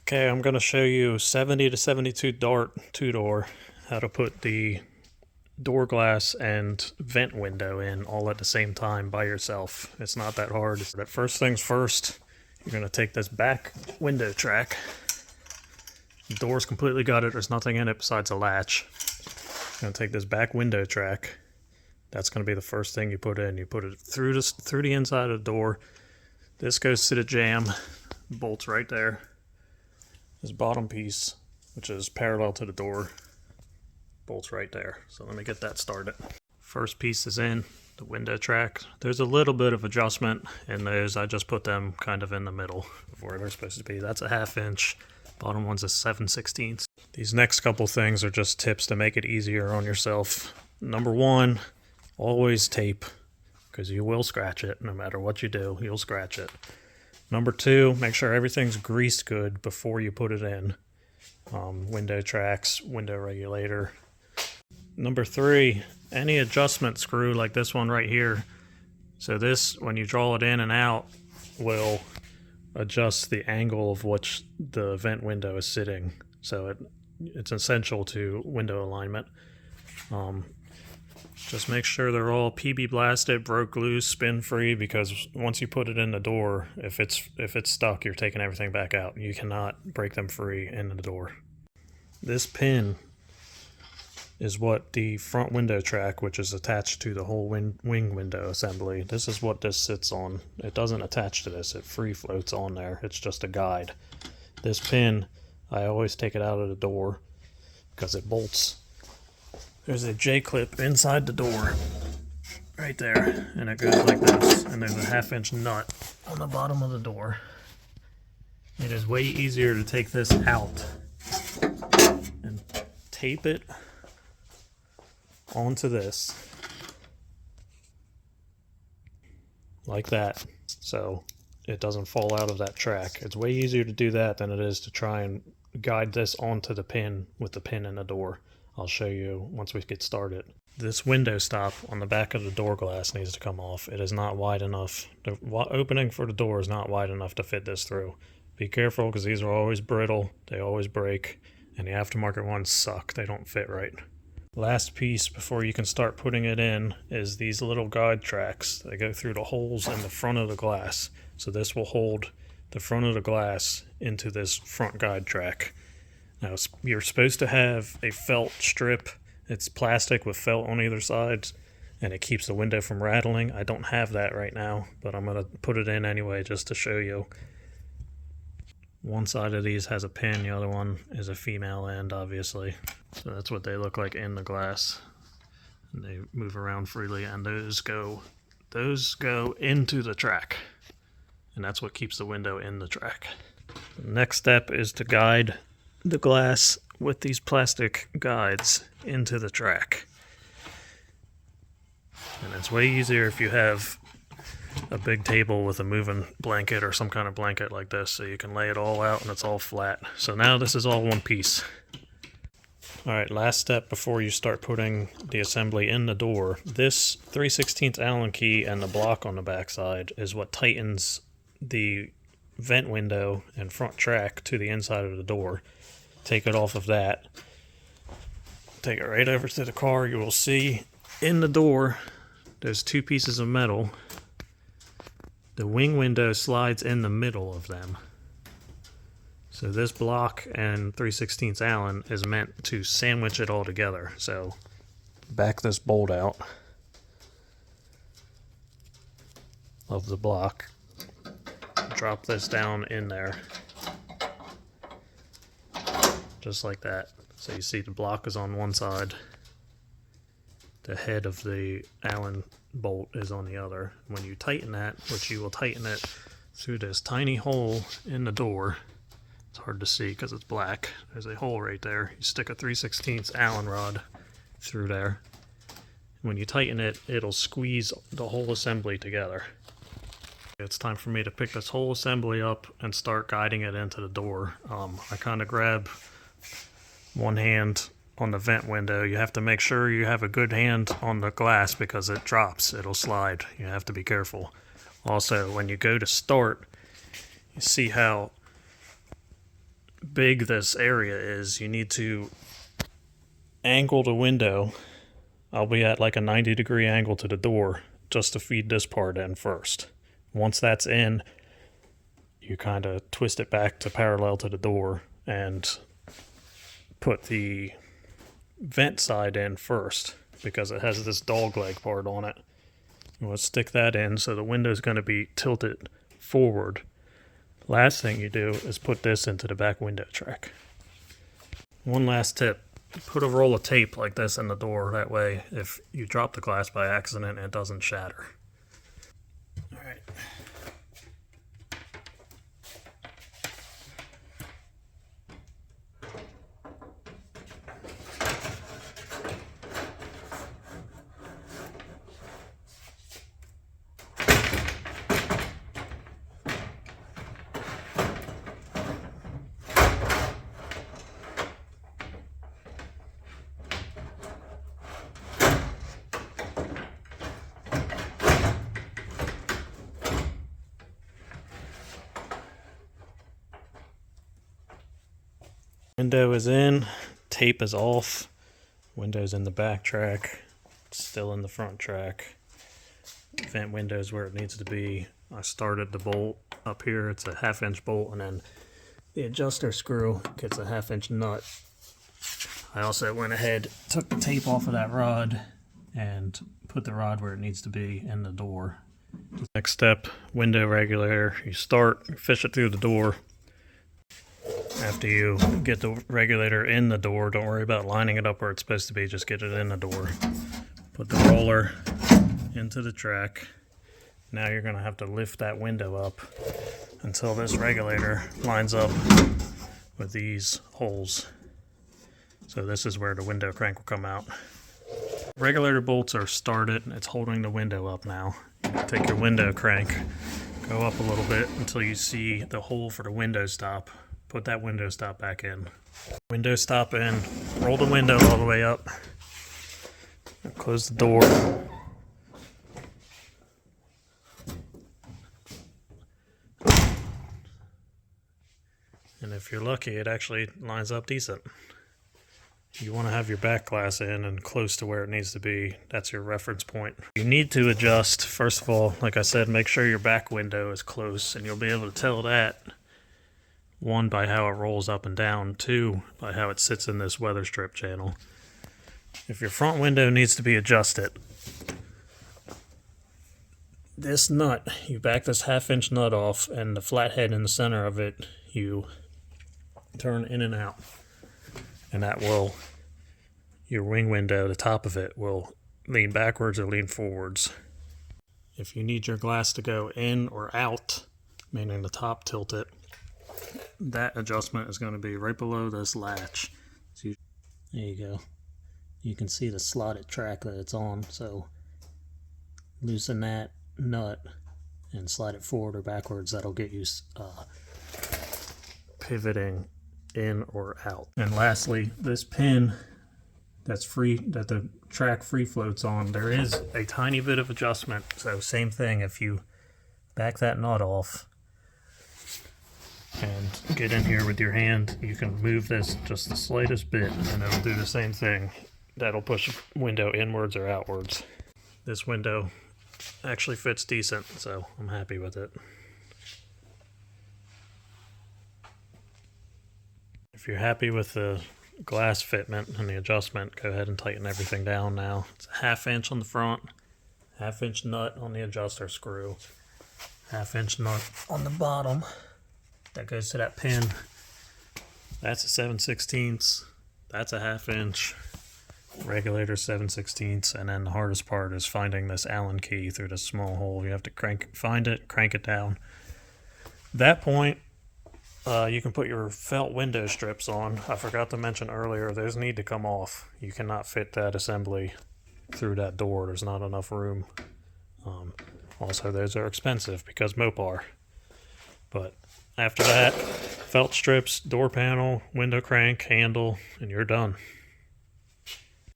Okay, I'm going to show you 70 to 72 dart two-door, how to put the door glass and vent window in all at the same time by yourself. It's not that hard. But first things first, you're going to take this back window track. The door's completely gutted. There's nothing in it besides a latch. You're going to take this back window track. That's going to be the first thing you put in. You put it through the inside of the door. This goes to the jamb. Bolts right there. This bottom piece, which is parallel to the door, bolts right there. So let me get that started. First piece is in, the window track. There's a little bit of adjustment in those. I just put them kind of in the middle of where they're supposed to be. That's a 1/2 inch. Bottom one's a 7/16. These next couple things are just tips to make it easier on yourself. Number one, always tape, because you will scratch it. No matter what you do, you'll scratch it. Number two, make sure everything's greased good before you put it in. Window tracks, window regulator. Number three, any adjustment screw like this one right here. So this, when you draw it in and out, will adjust the angle of which the vent window is sitting. So it's essential to window alignment. Just make sure they're all PB blasted, broke loose, spin free, because once you put it in the door, if it's stuck, you're taking everything back out. You cannot break them free in the door. This pin is what the front window track, which is attached to the whole wing window assembly, this is what this sits on. It doesn't attach to this, it free floats on there. It's just a guide. This pin, I always take it out of the door because it bolts. There's a J-clip inside the door, right there, and it goes like this, and there's a 1/2 inch nut on the bottom of the door. It is way easier to take this out and tape it onto this, like that, so it doesn't fall out of that track. It's way easier to do that than it is to try and guide this onto the pin with the pin in the door. I'll show you once we get started. This window stop on the back of the door glass needs to come off. It is not wide enough. The opening for the door is not wide enough to fit this through. Be careful, because these are always brittle, they always break, and the aftermarket ones suck. They don't fit right. Last piece before you can start putting it in is these little guide tracks. They go through the holes in the front of the glass. So this will hold the front of the glass into this front guide track. Now, you're supposed to have a felt strip. It's plastic with felt on either side, and it keeps the window from rattling. I don't have that right now, but I'm going to put it in anyway just to show you. One side of these has a pin, the other one is a female end, obviously. So that's what they look like in the glass. And they move around freely, and those go into the track. And that's what keeps the window in the track. The next step is to guide the glass with these plastic guides into the track. And it's way easier if you have a big table with a moving blanket or some kind of blanket like this, so you can lay it all out and it's all flat. So now this is all one piece. Alright, last step before you start putting the assembly in the door. This 3/16 Allen key and the block on the back side is what tightens the vent window and front track to the inside of the door. Take it off of that. Take it right over to the car. You will see in the door there's two pieces of metal. The wing window slides in the middle of them. So this block and 3/16 Allen is meant to sandwich it all together. So back this bolt out of the block. Drop this down in there. Just like that. So you see the block is on one side. The head of the Allen bolt is on the other. When you tighten that, which you will tighten it through this tiny hole in the door. It's hard to see because it's black. There's a hole right there. You stick a 3/16 Allen rod through there. When you tighten it, it'll squeeze the whole assembly together. It's time for me to pick this whole assembly up and start guiding it into the door. I kind of grab one hand on the vent window. You have to make sure you have a good hand on the glass because it drops, it'll slide. You have to be careful. Also, when you go to start, you see how big this area is, you need to angle the window. I'll be at like a 90-degree angle to the door just to feed this part in first. Once that's in, you kind of twist it back to parallel to the door and put the vent side in first because it has this dog leg part on it. We'll stick that in so the window's going to be tilted forward. Last thing you do is put this into the back window track. One last tip. Put a roll of tape like this in the door. That way, if you drop the glass by accident, it doesn't shatter. All right. Window is in, tape is off, window's in the back track, still in the front track. Vent window's where it needs to be. I started the bolt up here, it's a 1/2-inch bolt, and then the adjuster screw gets a 1/2-inch nut. I also went ahead, took the tape off of that rod, and put the rod where it needs to be in the door. Next step, window regulator. You start, fish it through the door. After you get the regulator in the door, don't worry about lining it up where it's supposed to be, just get it in the door. Put the roller into the track. Now you're going to have to lift that window up until this regulator lines up with these holes. So this is where the window crank will come out. Regulator bolts are started, it's holding the window up now. Take your window crank, go up a little bit until you see the hole for the window stop. Put that window stop back in. Window stop in, roll the window all the way up, close the door. And if you're lucky, it actually lines up decent. You want to have your back glass in and close to where it needs to be. That's your reference point. You need to adjust, first of all, like I said, make sure your back window is close, and you'll be able to tell that. 1, by how it rolls up and down. 2, by how it sits in this weather strip channel. If your front window needs to be adjusted, this nut, you back this 1/2-inch nut off, and the flathead in the center of it, you turn in and out. And that will, your wing window, the top of it, will lean backwards or lean forwards. If you need your glass to go in or out, meaning the top tilted, that adjustment is going to be right below this latch. So there you go. You can see the slotted track that it's on, so loosen that nut and slide it forward or backwards. That'll get you pivoting in or out. And lastly, this pin that's free, that the track free floats on, there is a tiny bit of adjustment. So same thing, if you back that nut off and get in here with your hand, you can move this just the slightest bit and it'll do the same thing. That'll push the window inwards or outwards. This window actually fits decent, so I'm happy with it. If you're happy with the glass fitment and the adjustment, go ahead and tighten everything down now. It's a 1/2-inch on the front, 1/2-inch nut on the adjuster screw, 1/2-inch nut on the bottom. That goes to that pin. That's a 7/16. That's a 1/2-inch. Regulator 7/16. And then the hardest part is finding this Allen key through this small hole. You have to find it, crank it down. At that point, you can put your felt window strips on. I forgot to mention earlier, those need to come off. You cannot fit that assembly through that door. There's not enough room. Also, those are expensive because Mopar. But after that, felt strips, door panel, window crank, handle, and you're done.